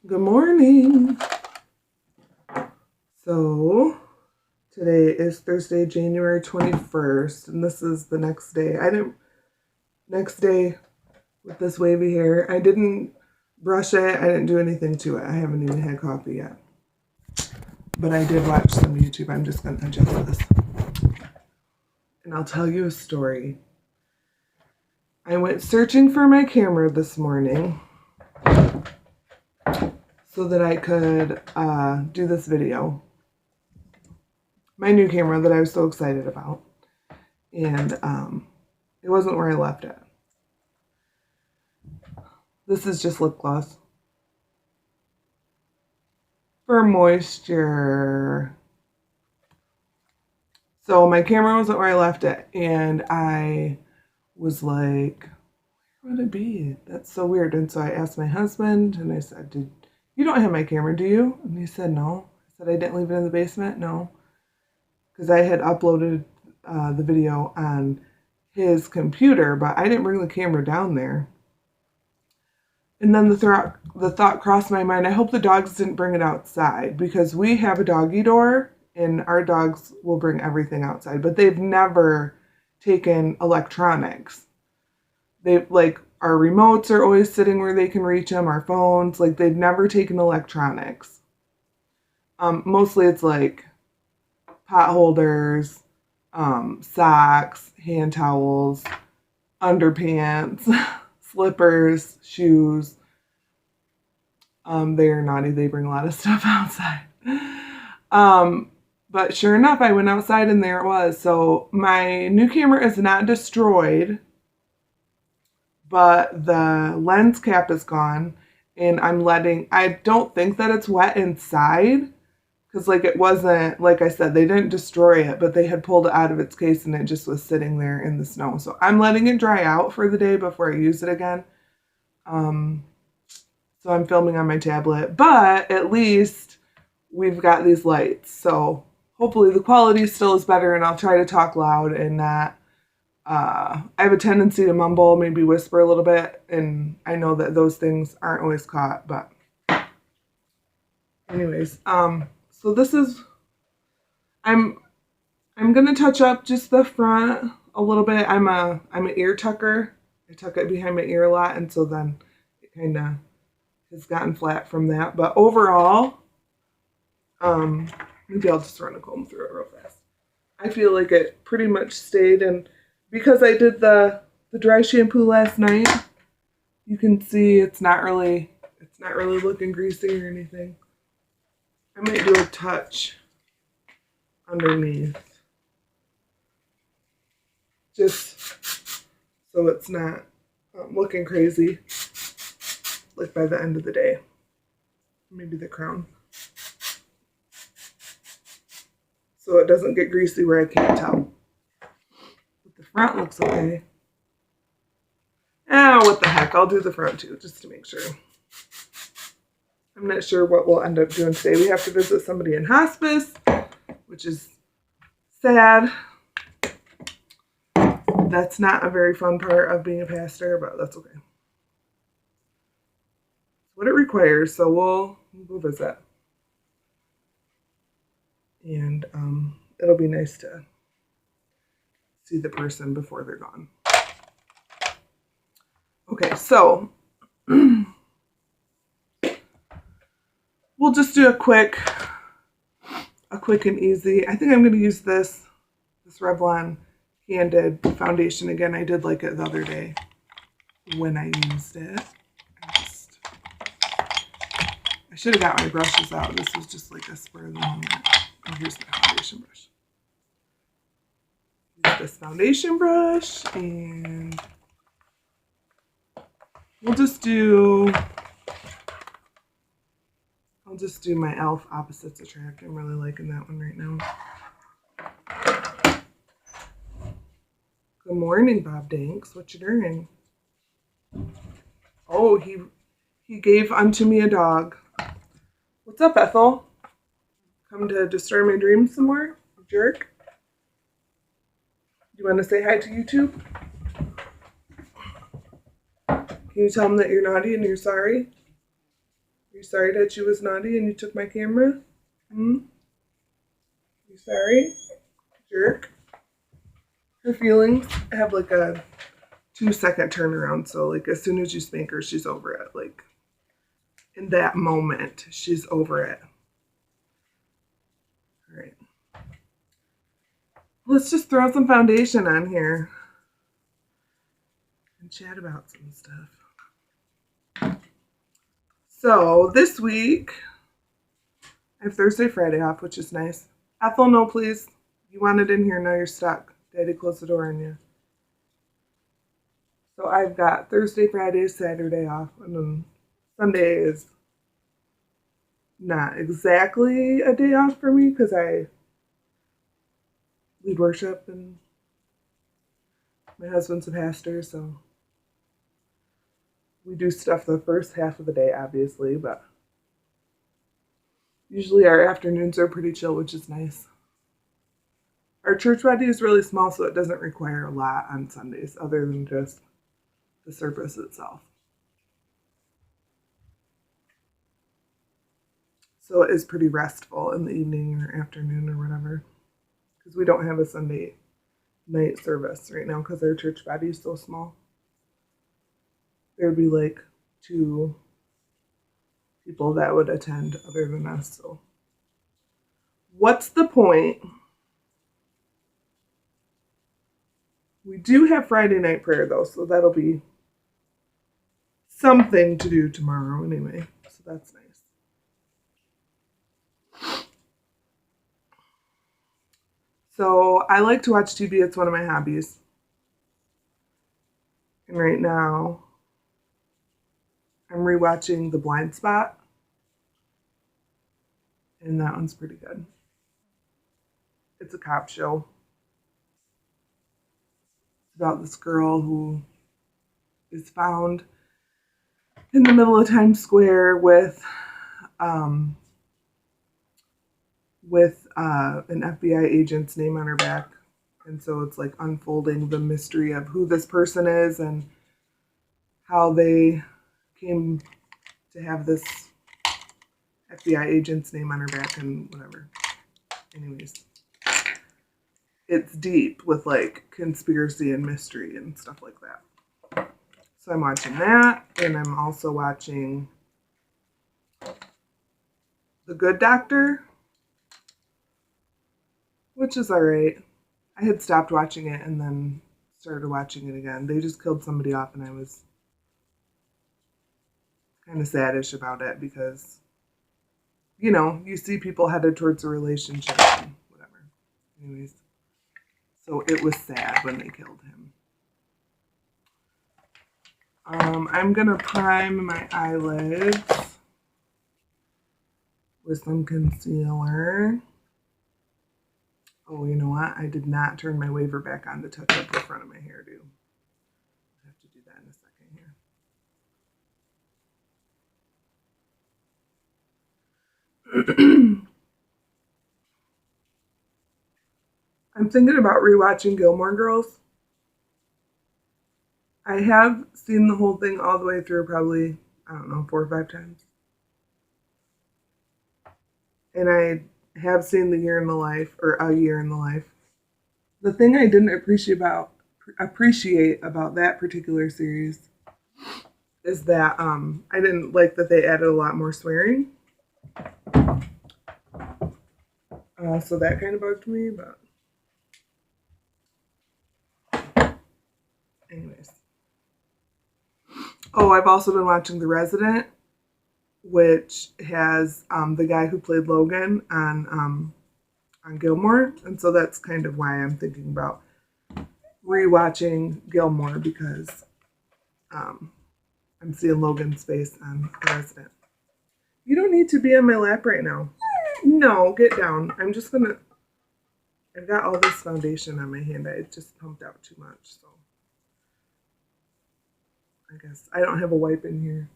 Good morning. So today is Thursday, January 21st, and this is the next day. Next day with this wavy hair. I didn't brush it. I didn't do anything to it. I haven't even had coffee yet. But I did watch some YouTube. I'm just going to adjust this. And I'll tell you a story. I went searching for my camera this morning so that I could do this video. My new camera that I was so excited about. And it wasn't where I left it. This is just lip gloss. For moisture. So my camera wasn't where I left it. And I was like, where would it be? That's so weird. And so I asked my husband and I said, you don't have my camera, do you? And he said, no. I said, I didn't leave it in the basement? No. Because I had uploaded the video on his computer, but I didn't bring the camera down there. And then the thought crossed my mind, I hope the dogs didn't bring it outside, because we have a doggy door and our dogs will bring everything outside, but they've never taken electronics. They like our remotes are always sitting where they can reach them, our phones, like they've never taken electronics. Mostly it's like pot holders, socks, hand towels, underpants, slippers, shoes. They are naughty. They bring a lot of stuff outside. But sure enough, I went outside and there it was. So my new camera is not destroyed, but the lens cap is gone. And I don't think that it's wet inside. Because like it wasn't, like I said, they didn't destroy it, but they had pulled it out of its case and it just was sitting there in the snow. So I'm letting it dry out for the day before I use it again. So I'm filming on my tablet, but at least we've got these lights. So hopefully the quality still is better and I'll try to talk loud and not, I have a tendency to mumble, maybe whisper a little bit. And I know that those things aren't always caught, but anyways, so this is, I'm going to touch up just the front a little bit. I'm an ear tucker. I tuck it behind my ear a lot. And so then it kind of has gotten flat from that. But overall, maybe I'll just run a comb through it real fast. I feel like it pretty much stayed. And because I did the dry shampoo last night, you can see it's not really looking greasy or anything. I might do a touch underneath, just so it's not looking crazy like by the end of the day. Maybe the crown, so it doesn't get greasy where I can't tell. But the front looks okay. What the heck, I'll do the front too just to make sure. I'm not sure what we'll end up doing today. We have to visit somebody in hospice, which is sad. That's not a very fun part of being a pastor, but that's okay. It's what it requires, so we'll go visit. And it'll be nice to see the person before they're gone. Okay, so we'll just do a quick and easy. I think I'm going to use this Revlon Candid foundation again. I did like it the other day when I used it. I should have got my brushes out. This was just like a spur of the moment. Oh, here's my foundation brush. Use this foundation brush and I'll just do my e.l.f. Opposites Attract. I'm really liking that one right now. Good morning, Bob Danks. What you doing? Oh, he gave unto me a dog. What's up, Ethel? Come to disturb my dreams some more? You jerk. You want to say hi to YouTube? Can you tell them that you're naughty and you're sorry? Are you sorry that you was naughty and you took my camera? Hmm? You sorry? Jerk. Her feelings have like a 2-second turnaround, so like as soon as you spank her, she's over it. Like in that moment, she's over it. All right. Let's just throw some foundation on here and chat about some stuff. So this week, I have Thursday, Friday off, which is nice. Ethel, no, please. You wanted in here, now you're stuck. Daddy closed the door on you. So I've got Thursday, Friday, Saturday off, and then Sunday is not exactly a day off for me because I lead worship and my husband's a pastor, so we do stuff the first half of the day, obviously, but usually our afternoons are pretty chill, which is nice. Our church body is really small, so it doesn't require a lot on Sundays other than just the service itself. So it is pretty restful in the evening or afternoon or whatever, because we don't have a Sunday night service right now because our church body is so small. There'd be like 2 people that would attend other than us. So what's the point? We do have Friday night prayer though, so that'll be something to do tomorrow anyway. So that's nice. So I like to watch TV. It's one of my hobbies. And right now, I'm rewatching The Blind Spot. And that one's pretty good. It's a cop show. It's about this girl who is found in the middle of Times Square um, with an FBI agent's name on her back. And so it's like unfolding the mystery of who this person is and how they came to have this FBI agent's name on her back and whatever. Anyways, it's deep with like conspiracy and mystery and stuff like that. So I'm watching that, and I'm also watching The Good Doctor, which is alright. I had stopped watching it and then started watching it again. They just killed somebody off, and I was kind of saddish about it because, you know, you see people headed towards a relationship and whatever. Anyways, so it was sad when they killed him. I'm going to prime my eyelids with some concealer. Oh, you know what? I did not turn my waver back on to touch up the front of my hairdo. I have to do that in a second here. I'm thinking about rewatching Gilmore Girls. I have seen the whole thing all the way through probably, I don't know, 4 or 5 times. And I have seen The Year in the Life, or A Year in the Life. The thing I didn't appreciate about that particular series is that I didn't like that they added a lot more swearing. So that kind of bugged me, but anyways. Oh, I've also been watching The Resident, which has the guy who played Logan on Gilmore, and so that's kind of why I'm thinking about rewatching Gilmore because I'm seeing Logan's face on The Resident. You don't need to be on my lap right now. No, get down. I'm just gonna. I've got all this foundation on my hand. I just pumped out too much, so I guess I don't have a wipe in here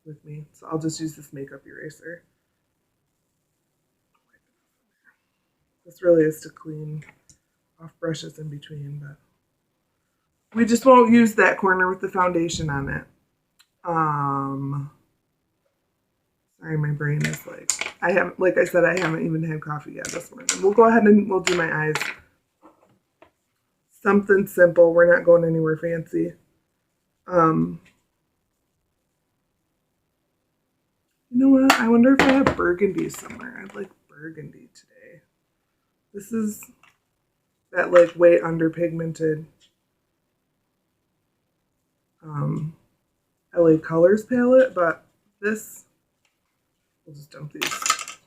with me, so I'll just use this makeup eraser. This really is to clean off brushes in between, but we just won't use that corner with the foundation on it. Sorry, my brain is like, like I said, I haven't even had coffee yet this morning. We'll go ahead and we'll do my eyes. Something simple. We're not going anywhere fancy. You know what? I wonder if I have burgundy somewhere. I'd like burgundy today. This is that like way underpigmented LA Colors palette, but this, we'll just dump these.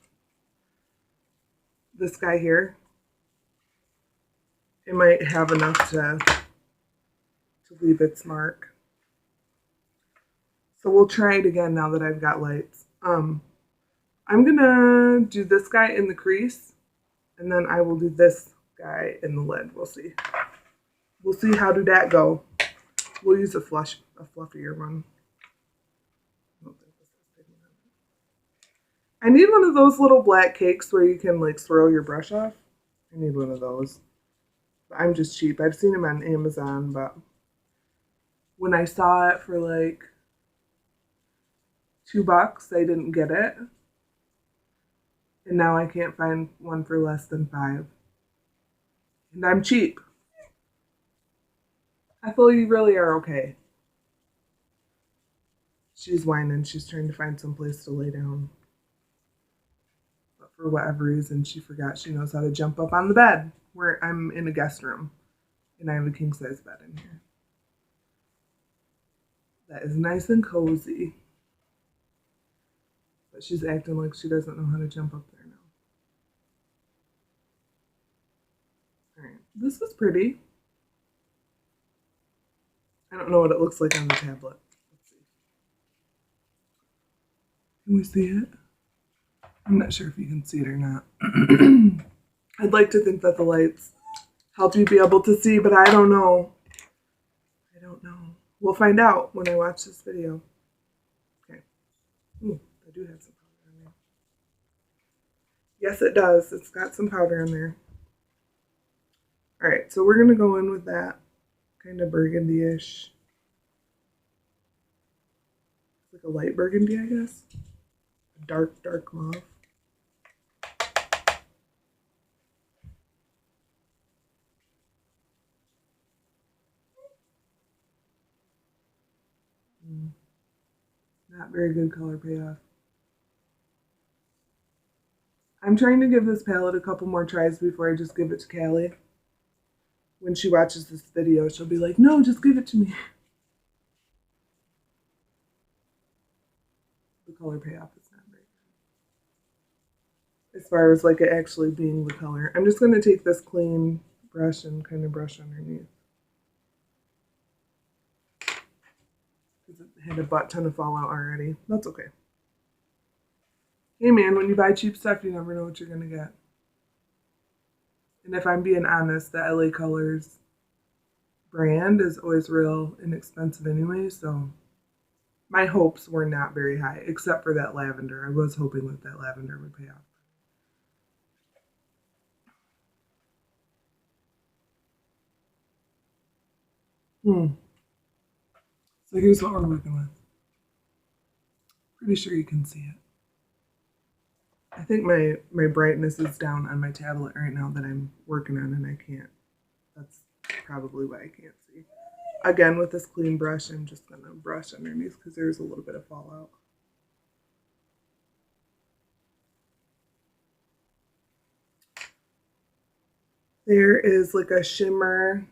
This guy here, it might have enough to leave its mark. So we'll try it again now that I've got lights. I'm gonna do this guy in the crease, and then I will do this guy in the lid. We'll see. We'll see how did that go. We'll use a fluffier one. I need one of those little black cakes where you can like swirl your brush off. I need one of those. I'm just cheap. I've seen them on Amazon, but when I saw it for like $2, I didn't get it. And now I can't find one for less than $5. And I'm cheap. Ethel, you really are okay. She's whining. She's trying to find some place to lay down. But for whatever reason, she forgot she knows how to jump up on the bed. Where I'm in a guest room. And I have a king-size bed in here. That is nice and cozy. But she's acting like she doesn't know how to jump up there now. Alright, this is pretty. I don't know what it looks like on the tablet. Let's see. Can we see it? I'm not sure if you can see it or not. I'd like to think that the lights help you be able to see, but I don't know. I don't know. We'll find out when I watch this video. Okay. Ooh, I do have some powder in there. Yes, it does. It's got some powder in there. All right, so we're going to go in with that kind of burgundy-ish. Like a light burgundy, I guess. A dark, dark mauve. Not very good color payoff. I'm trying to give this palette a couple more tries before I just give it to Callie. When she watches this video, she'll be like, no, just give it to me. The color payoff is not very good. As far as like it actually being the color. I'm just going to take this clean brush and kind of brush underneath. Because it had a butt ton of fallout already. That's okay. Hey man, when you buy cheap stuff, you never know what you're going to get. And if I'm being honest, the LA Colors brand is always real inexpensive anyway, so my hopes were not very high, except for that lavender. I was hoping that lavender would pay off. So here's what we're working with. Pretty sure you can see it. I think my brightness is down on my tablet right now that I'm working on and I can't. That's probably why I can't see. Again, with this clean brush, I'm just going to brush underneath because there's a little bit of fallout. There is like a shimmer,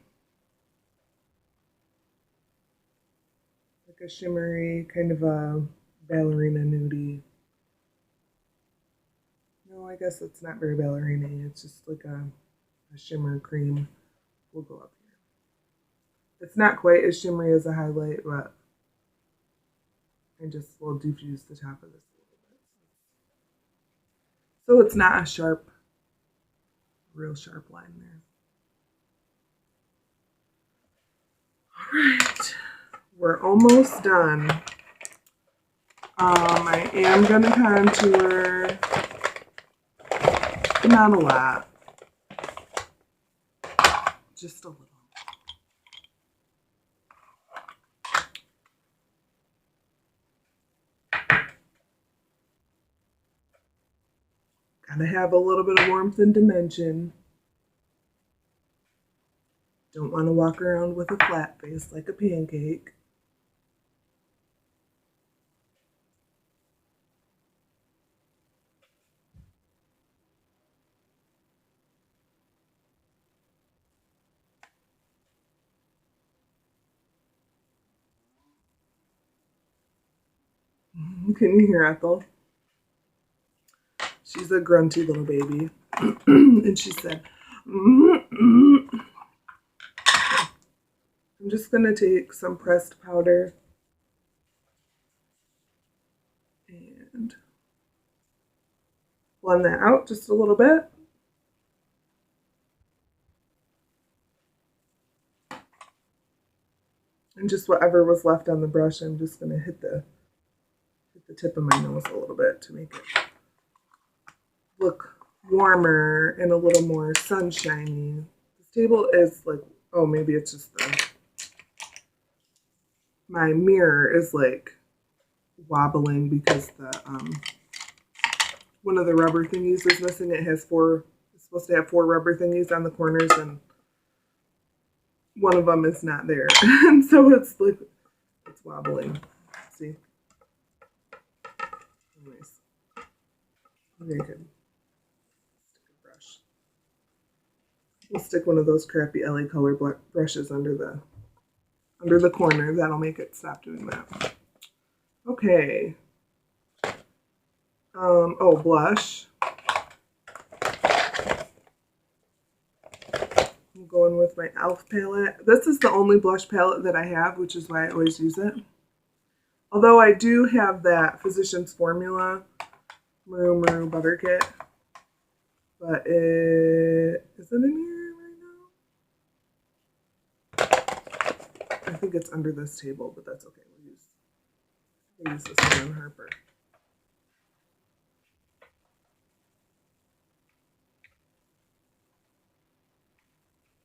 like a shimmery kind of a ballerina nudie. No, I guess it's not very ballerina. It's just like a shimmer cream. We'll go up here. It's not quite as shimmery as a highlight, but I just will diffuse the top of this a little bit. So it's not a sharp, real sharp line there. All right, we're almost done. I am going to contour, not a lot, just a little. Gotta have a little bit of warmth and dimension. Don't want to walk around with a flat face like a pancake. Can you hear Ethel? She's a grunty little baby. And she said, I'm just going to take some pressed powder and blend that out just a little bit. And just whatever was left on the brush, I'm just going to hit the tip of my nose a little bit to make it look warmer and a little more sunshiny. This table is like, oh, maybe it's just my mirror is like wobbling because the one of the rubber thingies is missing. It's supposed to have 4 rubber thingies on the corners, and one of them is not there. And so it's like, it's wobbling. See? Nice. Very good. Stick a brush. We'll stick one of those crappy LA Color brushes under the corner. That'll make it stop doing that. Okay. Oh, blush. I'm going with my e.l.f. palette. This is the only blush palette that I have, which is why I always use it. Although I do have that Physicians Formula Maru Butter Kit. But is it in here right now? I think it's under this table, but that's okay. We'll use this one on Harper.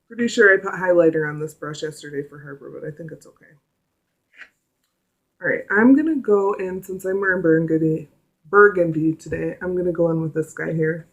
Pretty sure I put highlighter on this brush yesterday for Harper, but I think it's okay. All right, I'm going to go in, since I'm wearing burgundy today, I'm going to go in with this guy here.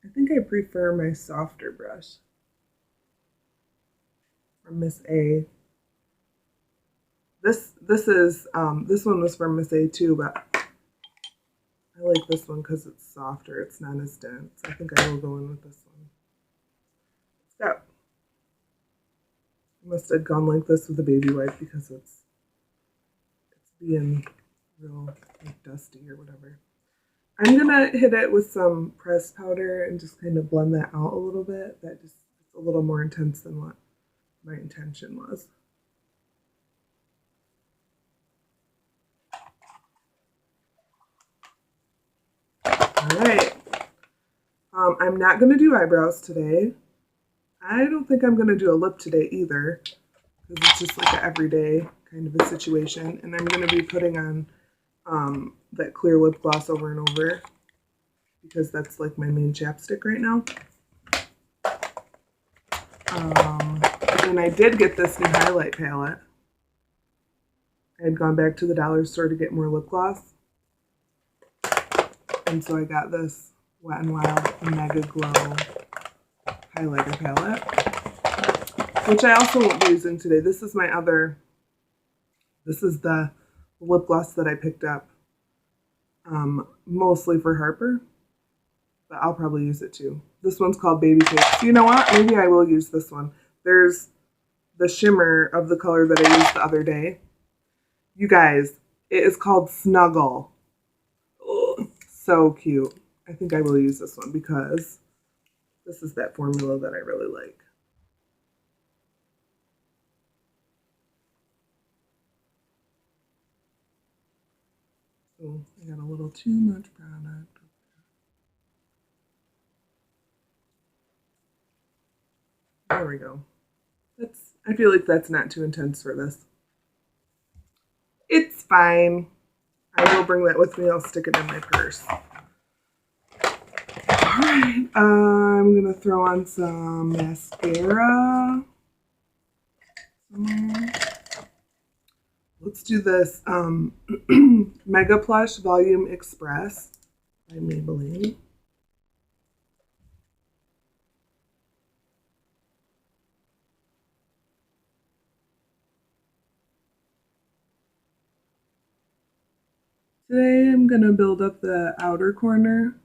I think I prefer my softer brush from Miss A. This one was from Miss A too, but I like this one because it's softer. It's not as dense. I think I will go in with this one. Let's go. I must have gone like this with a baby wipe because it's being real like dusty or whatever. I'm gonna hit it with some pressed powder and just kind of blend that out a little bit. That just it's a little more intense than what my intention was. All right. I'm not gonna do eyebrows today. I don't think I'm gonna do a lip today either, because it's just like an everyday kind of a situation. And I'm gonna be putting on that clear lip gloss over and over because that's like my main chapstick right now. And I did get this new highlight palette. I had gone back to the dollar store to get more lip gloss. And so I got this Wet n Wild Mega Glow highlighter palette, which I also won't be using today. This is the lip gloss that I picked up mostly for Harper, but I'll probably use it too. This one's called Baby Cakes. You know what? Maybe I will use this one. There's the shimmer of the color that I used the other day. You guys, it is called Snuggle. Ugh, so cute. I think I will use this one because this is that formula that I really like. Oh, I got a little too much product. There we go. I feel like that's not too intense for this. It's fine. I will bring that with me. I'll stick it in my purse. Alright, I'm going to throw on some mascara. Let's do this Mega Plush Volume Express by Maybelline. Today I'm going to build up the outer corner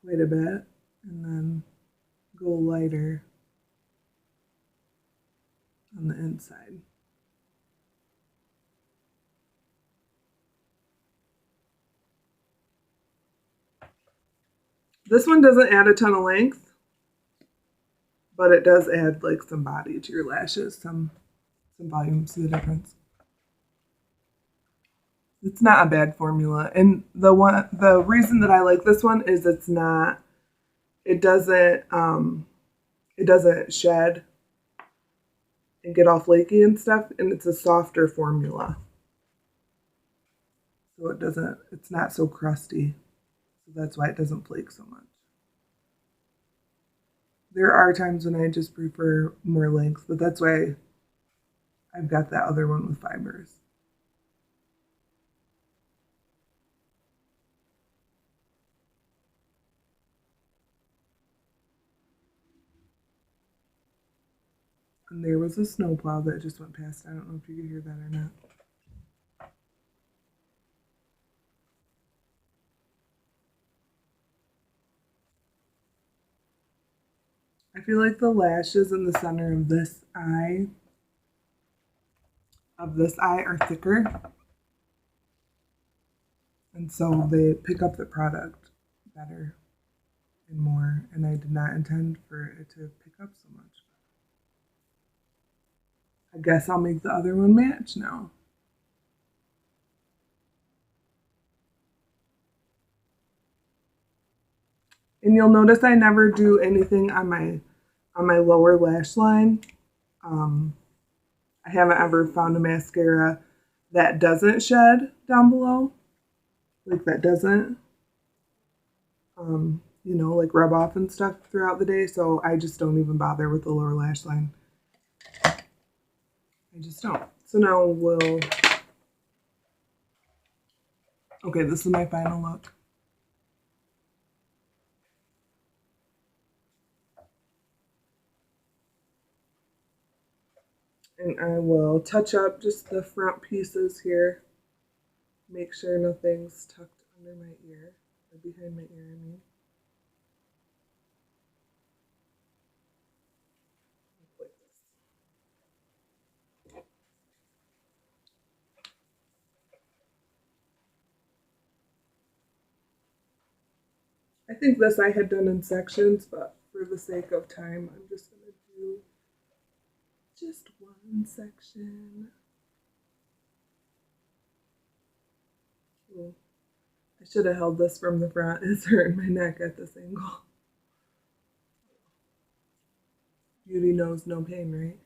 quite a bit and then go lighter on the inside. This one doesn't add a ton of length, but it does add like some body to your lashes, some volume. See the difference? It's not a bad formula, and the reason that I like this one is it doesn't shed and get all flaky and stuff, and it's a softer formula, so it's not so crusty, so that's why it doesn't flake so much. There are times when I just prefer more length, but that's why I've got that other one with fibers. And there was a snowplow that just went past. I don't know if you could hear that or not. I feel like the lashes in the center of this eye are thicker. And so they pick up the product better and more. And I did not intend for it to pick up so much. I guess I'll make the other one match now. And you'll notice I never do anything on my lower lash line. I haven't ever found a mascara that doesn't shed down below. Like that doesn't, like rub off and stuff throughout the day. So I just don't even bother with the lower lash line. I just don't. So now okay, this is my final look. And I will touch up just the front pieces here. Make sure nothing's tucked under my ear, or behind my ear, I mean. Like this. I think this I had done in sections, but for the sake of time, I'm just going to do just one section. Ooh. I should have held this from the front. It's hurting my neck at this angle. Beauty knows no pain, right?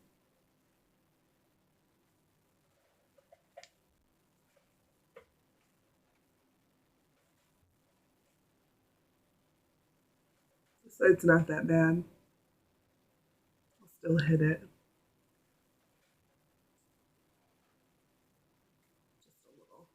This side's not that bad. I'll still hit it. Just a little.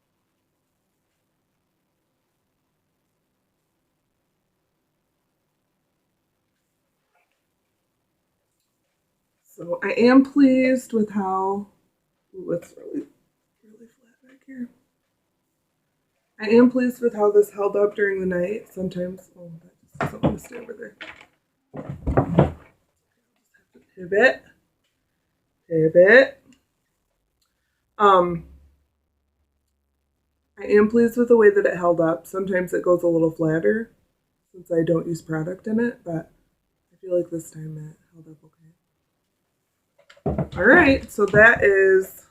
So I am pleased with how, it's really flat back here. I am pleased with how this held up during the night. Sometimes, that just doesn't want to stay over there. Pivot. I am pleased with the way that it held up. Sometimes it goes a little flatter since I don't use product in it, but I feel like this time it held up okay. All right, so that is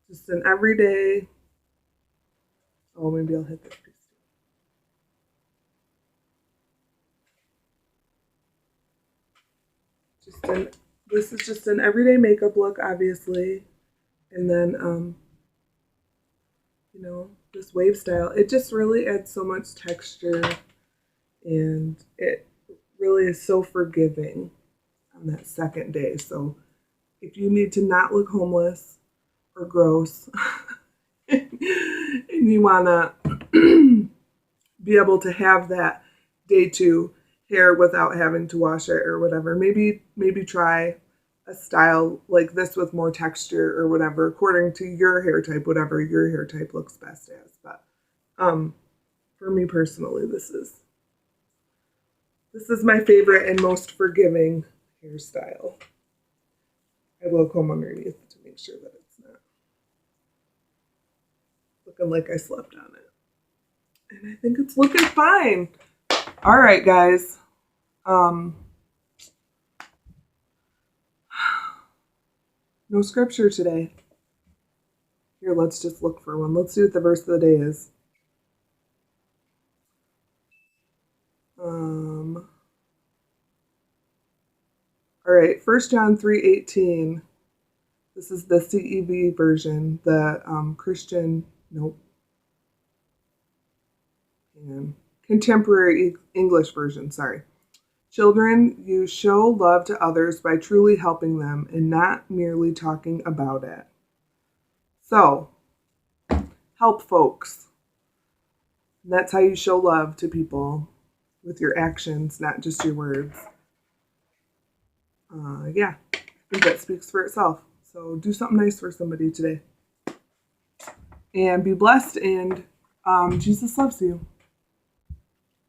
just an everyday. Oh, maybe I'll hit this piece too. This is just an everyday makeup look, obviously. And then, this wave style. It just really adds so much texture, and it really is so forgiving on that second day. So if you need to not look homeless or gross and you want to be able to have that day 2 hair without having to wash it or whatever, maybe try a style like this with more texture or whatever, according to your hair type, whatever your hair type looks best as. But for me personally, this is my favorite and most forgiving hairstyle. I will comb underneath to make sure that it's not looking like I slept on it. And I think it's looking fine. All right, guys. No scripture today. Here, let's just look for one. Let's see what the verse of the day is. All right, 1 John 3:18. This is the CEV version, the Christian, nope, contemporary English version, sorry. Children, you show love to others by truly helping them and not merely talking about it. So, help folks. And that's how you show love to people, with your actions, not just your words. Yeah, I think that speaks for itself. So do something nice for somebody today. And be blessed, and Jesus loves you.